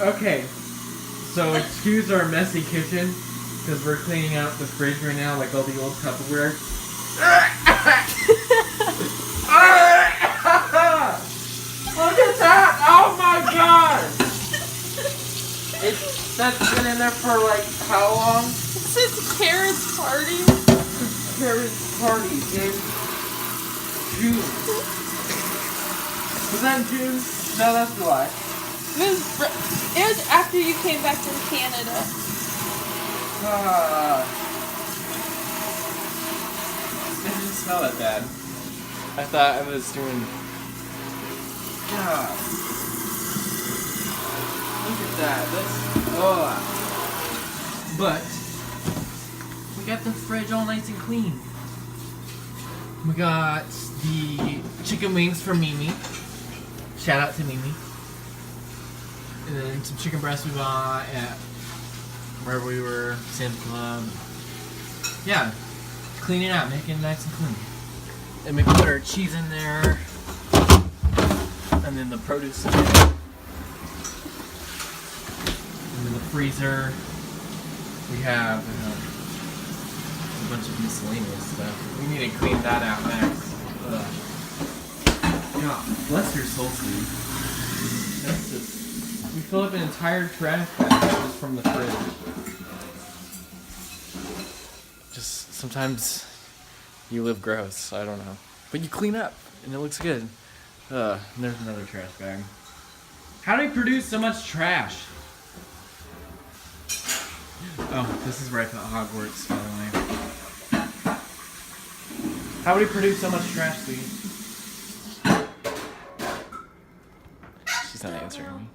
Okay, so excuse our messy kitchen, because we're cleaning out the fridge right now, like all the old Tupperware. Look at that! Oh my god! That's been in there for like how long? It says Karen's party. Karen's party in June. Was that in June? No, that's July. It was after you came back from Canada. It didn't smell that bad. I thought I was doing. God. Look at that. But we got the fridge all nice and clean. We got the chicken wings for Mimi. Shout out to Mimi. And then some chicken breasts we bought at wherever we were, Sam's Club. Yeah, clean it out, make it nice and clean. And we put our cheese in there. And then the produce in there. And in the freezer, we have a bunch of miscellaneous stuff. We need to clean that out next. God, bless your soul, Steve. That's just, we fill up an entire trash bag just from the fridge. Just sometimes you live gross. I don't know, but you clean up and it looks good. And there's another trash bag. How do we produce so much trash? Oh, this is where I put Hogwarts, by the way. How would we produce so much trash, Steve? She's not answering me.